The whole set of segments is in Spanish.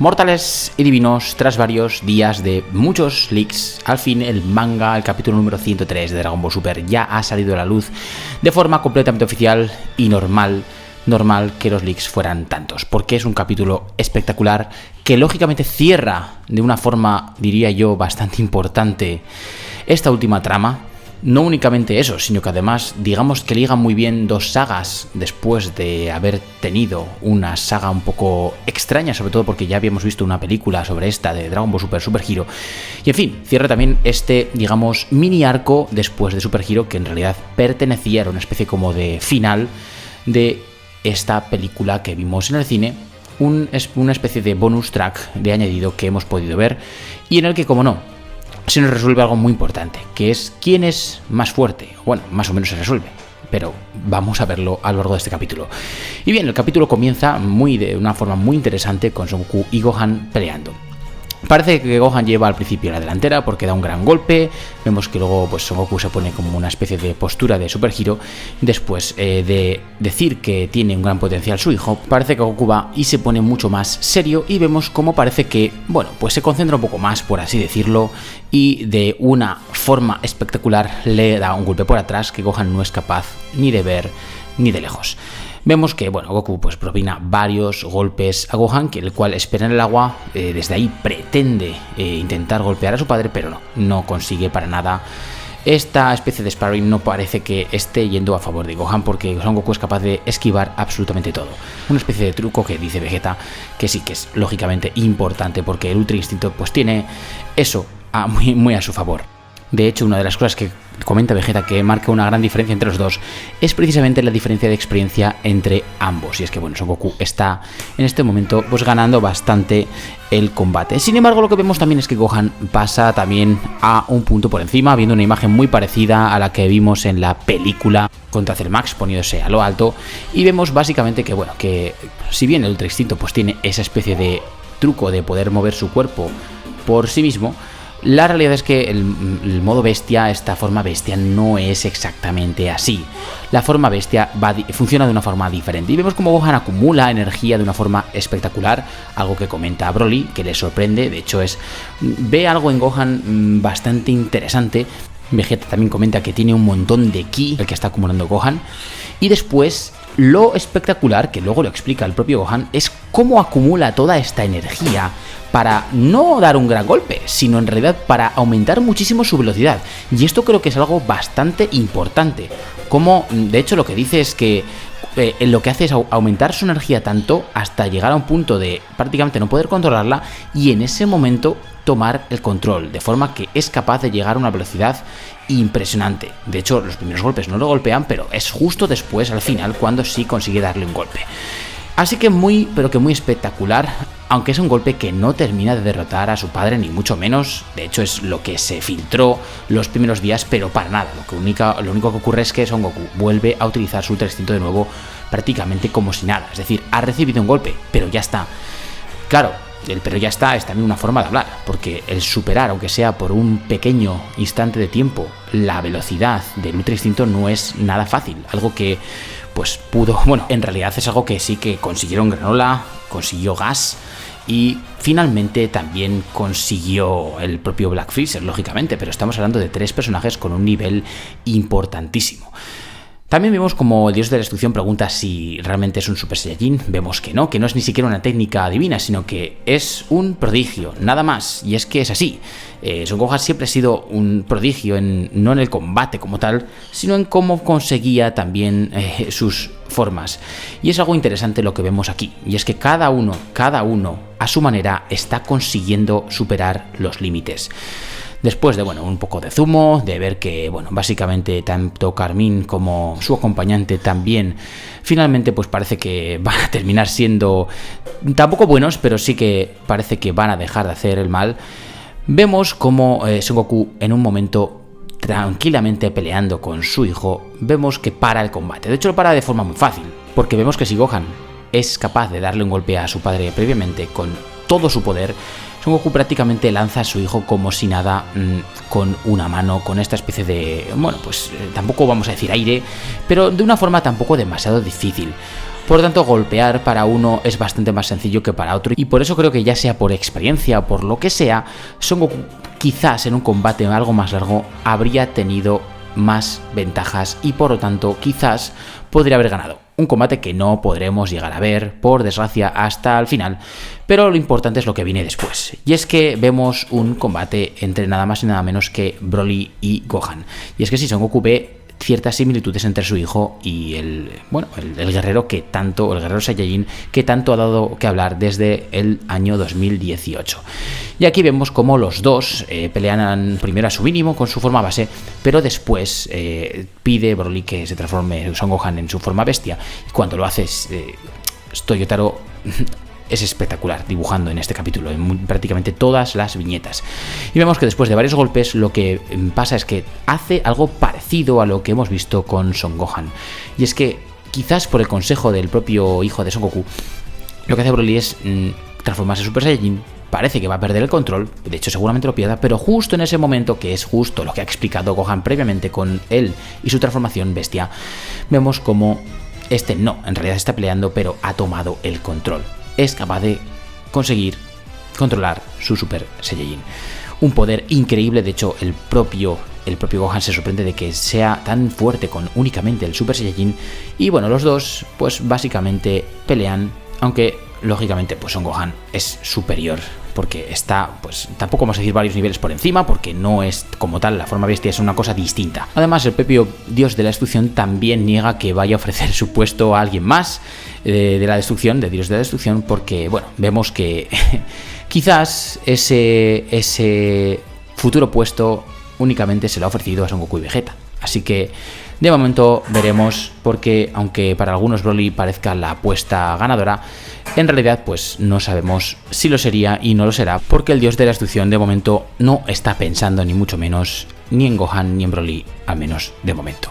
Mortales y divinos, tras varios días de muchos leaks, al fin el manga, el capítulo número 103 de Dragon Ball Super ya ha salido a la luz de forma completamente oficial y normal que los leaks fueran tantos, porque es un capítulo espectacular que lógicamente cierra de una forma, diría yo, bastante importante esta última trama. No únicamente eso, sino que además, digamos que ligan muy bien dos sagas después de haber tenido una saga un poco extraña, sobre todo porque ya habíamos visto una película sobre esta de Dragon Ball Super Hero. Y en fin, cierra también este, digamos, mini arco después de Super Hero, que en realidad pertenecía, era una especie como de final de esta película que vimos en el cine, una especie de bonus track de añadido que hemos podido ver y en el que, como no, se nos resuelve algo muy importante, que es quién es más fuerte. Bueno, más o menos se resuelve, pero vamos a verlo a lo largo de este capítulo. Y bien, el capítulo comienza de una forma muy interesante con Son Goku y Gohan peleando. Parece que Gohan lleva al principio la delantera porque da un gran golpe. Vemos que luego pues Son Goku se pone como una especie de postura de Super Hero. Después de decir que tiene un gran potencial su hijo, parece que Goku va y se pone mucho más serio. Y vemos cómo parece que, bueno, pues se concentra un poco más, por así decirlo. Y de una forma espectacular le da un golpe por atrás que Gohan no es capaz ni de ver ni de lejos. Vemos que, bueno, Goku pues propina varios golpes a Gohan, que el cual espera en el agua, desde ahí pretende intentar golpear a su padre, pero no consigue para nada. Esta especie de sparring no parece que esté yendo a favor de Gohan, porque Son Goku es capaz de esquivar absolutamente todo. Una especie de truco que dice Vegeta que sí que es lógicamente importante, porque el Ultra Instinto pues tiene eso muy a su favor. De hecho, una de las cosas que comenta Vegeta que marca una gran diferencia entre los dos es precisamente la diferencia de experiencia entre ambos. Y es que, bueno, Son Goku está en este momento pues ganando bastante el combate. Sin embargo, lo que vemos también es que Gohan pasa también a un punto por encima, viendo una imagen muy parecida a la que vimos en la película contra Cell Max, poniéndose a lo alto. Y vemos básicamente que, bueno, que si bien el Ultra Instinto pues tiene esa especie de truco de poder mover su cuerpo por sí mismo, la realidad es que el modo bestia, esta forma bestia, no es exactamente así. La forma bestia funciona de una forma diferente. Y vemos cómo Gohan acumula energía de una forma espectacular, algo que comenta Broly, que le sorprende. De hecho, ve algo en Gohan bastante interesante. Vegeta también comenta que tiene un montón de ki, el que está acumulando Gohan. Y después, lo espectacular, que luego lo explica el propio Gohan, es cómo acumula toda esta energía para no dar un gran golpe, sino en realidad para aumentar muchísimo su velocidad. Y esto creo que es algo bastante importante. Como, de hecho, lo que dice es que lo que hace es aumentar su energía tanto hasta llegar a un punto de prácticamente no poder controlarla y en ese momento tomar el control, de forma que es capaz de llegar a una velocidad impresionante. De hecho, los primeros golpes no lo golpean, pero es justo después, al final, cuando sí consigue darle un golpe. Así que muy espectacular, aunque es un golpe que no termina de derrotar a su padre, ni mucho menos. De hecho, es lo que se filtró los primeros días, pero para nada. Lo único que ocurre es que Son Goku vuelve a utilizar su Ultra Instinto de nuevo prácticamente como si nada. Es decir, ha recibido un golpe, pero ya está. Claro, el pero ya está es también una forma de hablar, porque el superar, aunque sea por un pequeño instante de tiempo, la velocidad del Ultra Instinto no es nada fácil. Algo que pues en realidad es algo que sí que consiguieron Granola, consiguió Gas y finalmente también consiguió el propio Black Freezer, lógicamente, pero estamos hablando de 3 personajes con un nivel importantísimo. También vemos como el dios de la destrucción pregunta si realmente es un Super Saiyajin. Vemos que no es ni siquiera una técnica divina, sino que es un prodigio, nada más. Y es que es así. Son Gohan siempre ha sido un prodigio, no en el combate como tal, sino en cómo conseguía también sus formas. Y es algo interesante lo que vemos aquí. Y es que cada uno, a su manera, está consiguiendo superar los límites. Después de, un poco de zumo, de ver que, básicamente tanto Carmín como su acompañante también, finalmente pues parece que van a terminar siendo tampoco buenos, pero sí que parece que van a dejar de hacer el mal. Vemos como Son Goku en un momento tranquilamente peleando con su hijo, vemos que para el combate. De hecho lo para de forma muy fácil, porque vemos que si Gohan es capaz de darle un golpe a su padre previamente con todo su poder, Son Goku prácticamente lanza a su hijo como si nada, con una mano, con esta especie de, bueno, pues tampoco vamos a decir aire, pero de una forma tampoco demasiado difícil. Por lo tanto, golpear para uno es bastante más sencillo que para otro, y por eso creo que, ya sea por experiencia o por lo que sea, Son Goku quizás en un combate algo más largo habría tenido más ventajas y por lo tanto quizás podría haber ganado. Un combate que no podremos llegar a ver, por desgracia, hasta el final, pero lo importante es lo que viene después. Y es que vemos un combate entre nada más y nada menos que Broly y Gohan. Y es que si Son Goku ve ciertas similitudes entre su hijo y el guerrero que tanto, el guerrero Saiyajin, que tanto ha dado que hablar desde el año 2018. Y aquí vemos cómo los dos pelean primero a su mínimo con su forma base, pero después pide Broly que se transforme Son Gohan en su forma bestia, y cuando lo hace Toyotaro es espectacular dibujando en este capítulo, en prácticamente todas las viñetas. Y vemos que después de varios golpes lo que pasa es que hace algo parecido a lo que hemos visto con Son Gohan. Y es que quizás por el consejo del propio hijo de Son Goku, lo que hace Broly es transformarse en Super Saiyajin. Parece que va a perder el control, de hecho seguramente lo pierda, pero justo en ese momento, que es justo lo que ha explicado Gohan previamente con él y su transformación bestia, vemos como en realidad está peleando, pero ha tomado el control. Es capaz de conseguir controlar su Super Saiyajin. Un poder increíble, de hecho el propio Gohan se sorprende de que sea tan fuerte con únicamente el Super Saiyajin. Y bueno, los dos pues básicamente pelean, aunque lógicamente pues Son Gohan es superior, porque está, pues tampoco vamos a decir varios niveles por encima, porque no es como tal, la forma bestia es una cosa distinta. Además, el propio dios de la destrucción también niega que vaya a ofrecer su puesto a alguien más de la destrucción, de dios de la destrucción, porque bueno, vemos que quizás ese futuro puesto únicamente se lo ha ofrecido a Son Goku y Vegeta. Así que de momento veremos, porque aunque para algunos Broly parezca la apuesta ganadora, en realidad pues no sabemos si lo sería y no lo será, porque el dios de la destrucción de momento no está pensando ni mucho menos ni en Gohan ni en Broly, al menos de momento.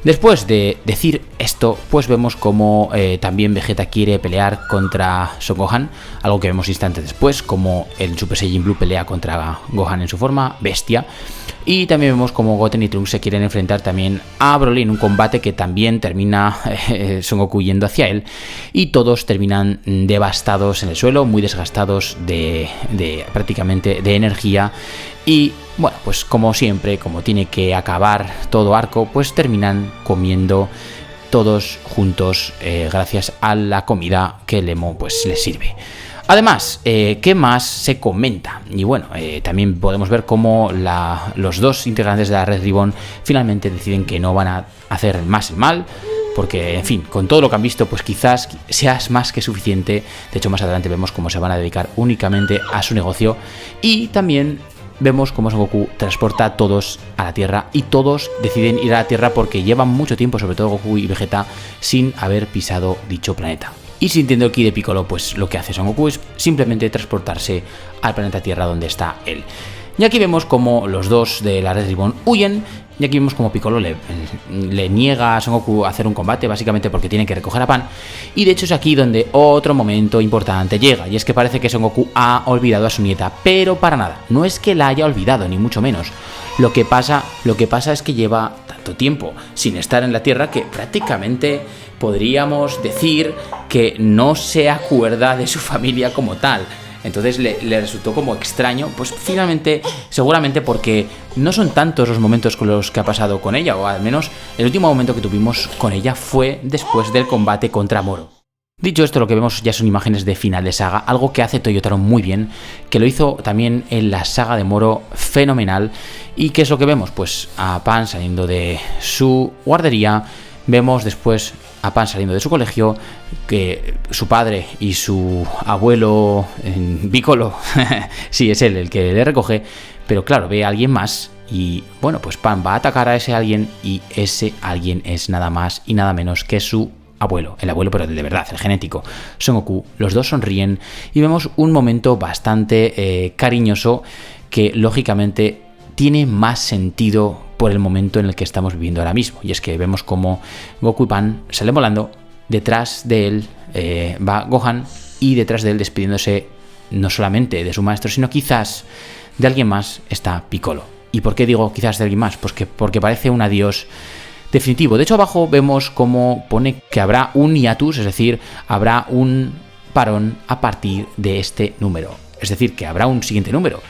Después de decir esto, pues vemos como también Vegeta quiere pelear contra Son Gohan, algo que vemos instantes después, como el Super Saiyajin Blue pelea contra Gohan en su forma bestia. Y también vemos como Goten y Trunks se quieren enfrentar también a Broly en un combate que también termina Son Goku yendo hacia él, y todos terminan devastados en el suelo, muy desgastados de prácticamente de energía. Y bueno, pues como siempre, como tiene que acabar todo arco, pues terminan comiendo todos juntos gracias a la comida que el Emo pues les sirve. Además, ¿qué más se comenta? Y bueno, también podemos ver cómo los dos integrantes de la Red Ribbon finalmente deciden que no van a hacer más el mal, porque, en fin, con todo lo que han visto, pues quizás sea más que suficiente. De hecho, más adelante vemos cómo se van a dedicar únicamente a su negocio, y también vemos cómo Son Goku transporta a todos a la Tierra, y todos deciden ir a la Tierra porque llevan mucho tiempo, sobre todo Goku y Vegeta, sin haber pisado dicho planeta. Y sintiendo el ki de Piccolo, pues lo que hace Son Goku es simplemente transportarse al planeta Tierra donde está él. Y aquí vemos como los dos de la Red Ribbon huyen, y aquí vemos como Piccolo le niega a Son Goku hacer un combate, básicamente porque tiene que recoger a Pan. Y de hecho es aquí donde otro momento importante llega, y es que parece que Son Goku ha olvidado a su nieta, pero para nada, no es que la haya olvidado, ni mucho menos. Lo que pasa es que lleva tanto tiempo sin estar en la Tierra que prácticamente podríamos decir que no se acuerda de su familia como tal. Entonces le resultó como extraño, pues finalmente, seguramente porque no son tantos los momentos con los que ha pasado con ella, o al menos el último momento que tuvimos con ella fue después del combate contra Moro. Dicho esto, lo que vemos ya son imágenes de final de saga, algo que hace Toyotaro muy bien, que lo hizo también en la saga de Moro fenomenal. ¿Y qué es lo que vemos? Pues a Pan saliendo de su guardería, vemos después a Pan saliendo de su colegio, que su padre y su abuelo Piccolo, sí, es él el que le recoge, pero claro, ve a alguien más y bueno, pues Pan va a atacar a ese alguien, y ese alguien es nada más y nada menos que su abuelo, el abuelo pero de verdad, el genético, Son Goku. Los dos sonríen y vemos un momento bastante cariñoso que lógicamente tiene más sentido por el momento en el que estamos viviendo ahora mismo, y es que vemos como Goku y Pan salen volando, detrás de él va Gohan, y detrás de él despidiéndose no solamente de su maestro, sino quizás de alguien más, está Piccolo. ¿Y por qué digo quizás de alguien más? Pues porque parece un adiós definitivo. De hecho, abajo vemos cómo pone que habrá un hiatus, es decir, habrá un parón a partir de este número. Es decir, que habrá un siguiente número.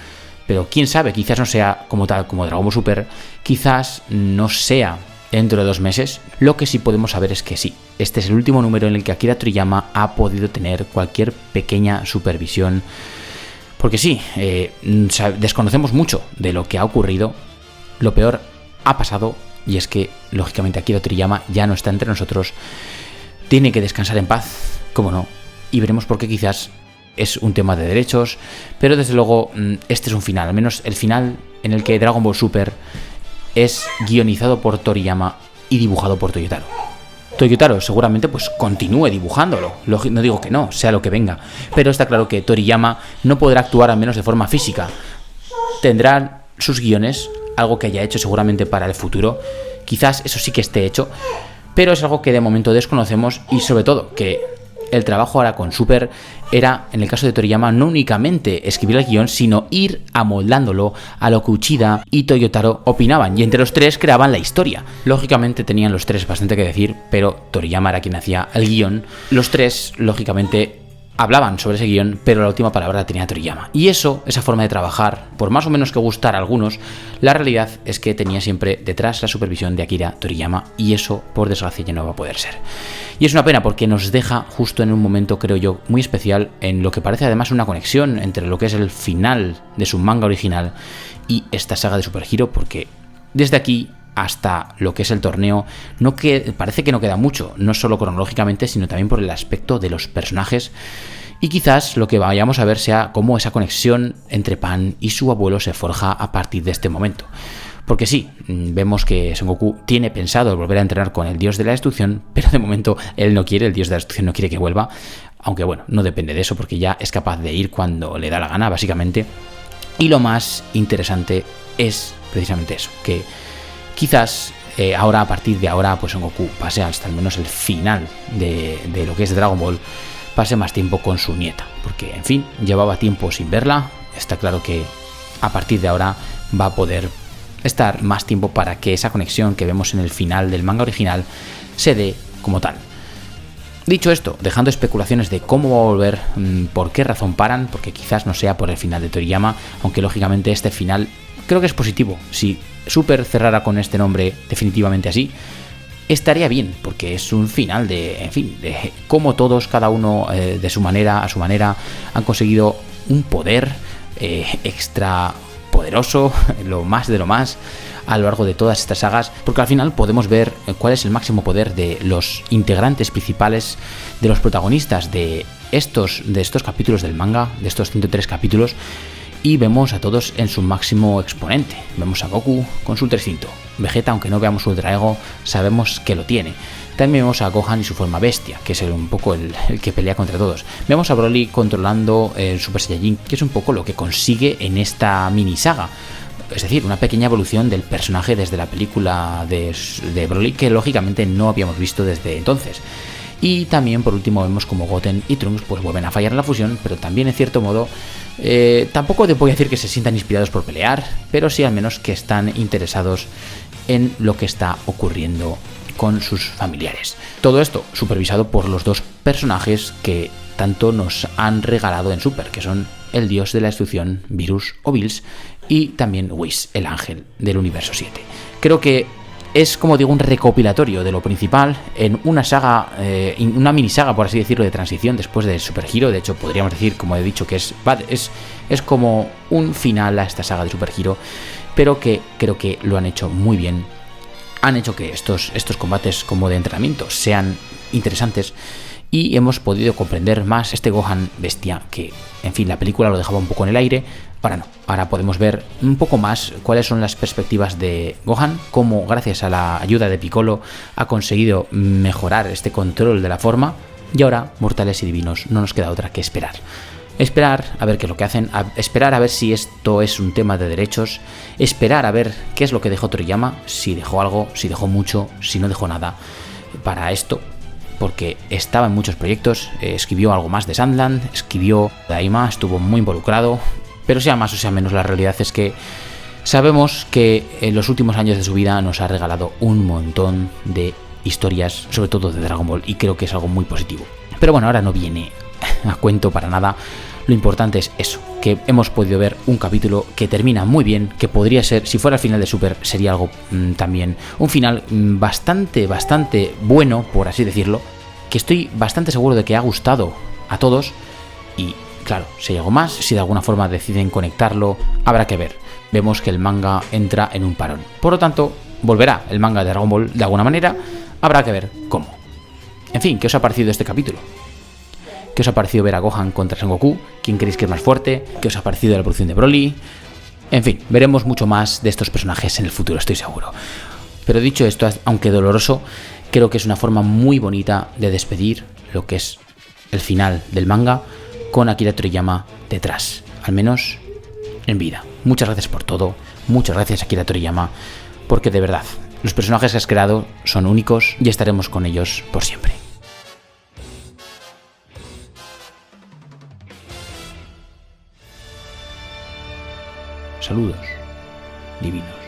Pero quién sabe, quizás no sea como tal, como Dragon Ball Super, quizás no sea dentro de 2 meses. Lo que sí podemos saber es que sí, este es el último número en el que Akira Toriyama ha podido tener cualquier pequeña supervisión. Porque sí, desconocemos mucho de lo que ha ocurrido. Lo peor ha pasado, y es que, lógicamente, Akira Toriyama ya no está entre nosotros. Tiene que descansar en paz, cómo no, y veremos por qué. Quizás es un tema de derechos, pero desde luego este es un final, al menos el final en el que Dragon Ball Super es guionizado por Toriyama y dibujado por Toyotaro. Toyotaro seguramente pues continúe dibujándolo, no digo que no, sea lo que venga, pero está claro que Toriyama no podrá actuar al menos de forma física. Tendrá sus guiones, algo que haya hecho seguramente para el futuro, quizás eso sí que esté hecho, pero es algo que de momento desconocemos, y sobre todo que el trabajo ahora con Super era, en el caso de Toriyama, no únicamente escribir el guión, sino ir amoldándolo a lo que Uchida y Toyotaro opinaban, y entre los tres creaban la historia. Lógicamente tenían los tres bastante que decir, pero Toriyama era quien hacía el guión. Los tres, lógicamente, hablaban sobre ese guión, pero la última palabra la tenía Toriyama. Y esa forma de trabajar, por más o menos que gustara a algunos, la realidad es que tenía siempre detrás la supervisión de Akira Toriyama, y eso, por desgracia, ya no va a poder ser. Y es una pena porque nos deja justo en un momento, creo yo, muy especial, en lo que parece además una conexión entre lo que es el final de su manga original y esta saga de Super Hero, porque desde aquí hasta lo que es el torneo parece que no queda mucho, no solo cronológicamente, sino también por el aspecto de los personajes. Y quizás lo que vayamos a ver sea cómo esa conexión entre Pan y su abuelo se forja a partir de este momento. Porque sí, vemos que Son Goku tiene pensado volver a entrenar con el dios de la destrucción, pero de momento él no quiere, el dios de la destrucción no quiere que vuelva. Aunque bueno, no depende de eso, porque ya es capaz de ir cuando le da la gana, básicamente. Y lo más interesante es precisamente eso, que quizás ahora, a partir de ahora, pues Son Goku pase hasta al menos el final de lo que es Dragon Ball, pase más tiempo con su nieta, porque en fin, llevaba tiempo sin verla. Está claro que a partir de ahora va a poder estar más tiempo para que esa conexión que vemos en el final del manga original se dé como tal. Dicho esto, dejando especulaciones de cómo va a volver, por qué razón paran, porque quizás no sea por el final de Toriyama, aunque lógicamente este final creo que es positivo. Si Super cerrara con este nombre definitivamente así, estaría bien, porque es un final de cómo todos, cada uno de su manera, a su manera, han conseguido un poder extra poderoso, lo más de lo más, a lo largo de todas estas sagas, porque al final podemos ver cuál es el máximo poder de los integrantes principales, de los protagonistas de estos capítulos del manga, de estos 103 capítulos, y vemos a todos en su máximo exponente. Vemos a Goku con su Ultra Instinto. Vegeta, aunque no veamos su Ultra Ego, sabemos que lo tiene. También vemos a Gohan y su forma bestia, que es un poco el que pelea contra todos. Vemos a Broly controlando el Super Saiyajin, que es un poco lo que consigue en esta mini saga. Es decir, una pequeña evolución del personaje desde la película de Broly, que lógicamente no habíamos visto desde entonces. Y también, por último, vemos como Goten y Trunks pues vuelven a fallar en la fusión, pero también, en cierto modo, tampoco te voy a decir que se sientan inspirados por pelear, pero sí al menos que están interesados en lo que está ocurriendo con sus familiares. Todo esto supervisado por los dos personajes que tanto nos han regalado en Super, que son el dios de la destrucción, Virus o Bills, y también Whis, el ángel del universo 7. Creo que es, como digo, un recopilatorio de lo principal en una saga, una mini saga, por así decirlo, de transición después de Super Hero. De hecho, podríamos decir, como he dicho, que es como un final a esta saga de Super Hero, pero que creo que lo han hecho muy bien. Han hecho que estos combates como de entrenamiento sean interesantes, y hemos podido comprender más este Gohan bestia que, en fin, la película lo dejaba un poco en el aire. Ahora no, ahora podemos ver un poco más cuáles son las perspectivas de Gohan, cómo gracias a la ayuda de Piccolo ha conseguido mejorar este control de la forma, y ahora, mortales y divinos, no nos queda otra que esperar. Esperar a ver qué es lo que hacen, esperar a ver si esto es un tema de derechos, esperar a ver qué es lo que dejó Toriyama, si dejó algo, si dejó mucho, si no dejó nada para esto. porque estaba en muchos proyectos, escribió algo más de Sandland, escribió Daima, estuvo muy involucrado, pero sea más o sea menos, la realidad es que sabemos que en los últimos años de su vida nos ha regalado un montón de historias, sobre todo de Dragon Ball, y creo que es algo muy positivo. Pero bueno, ahora no viene a cuento para nada. Lo importante es eso, que hemos podido ver un capítulo que termina muy bien, que podría ser, si fuera el final de Super, sería algo también, un final bastante bueno, por así decirlo, que estoy bastante seguro de que ha gustado a todos. Y claro, si hay algo más, si de alguna forma deciden conectarlo, habrá que ver. Vemos que el manga entra en un parón. Por lo tanto, volverá el manga de Dragon Ball de alguna manera, habrá que ver cómo. En fin, ¿qué os ha parecido este capítulo? ¿Qué os ha parecido ver a Gohan contra Son Goku? ¿Quién creéis que es más fuerte? ¿Qué os ha parecido la evolución de Broly? En fin, veremos mucho más de estos personajes en el futuro, estoy seguro. Pero dicho esto, aunque doloroso, creo que es una forma muy bonita de despedir lo que es el final del manga con Akira Toriyama detrás, al menos en vida. Muchas gracias por todo, muchas gracias Akira Toriyama, porque de verdad, los personajes que has creado son únicos y estaremos con ellos por siempre. Saludos divinos.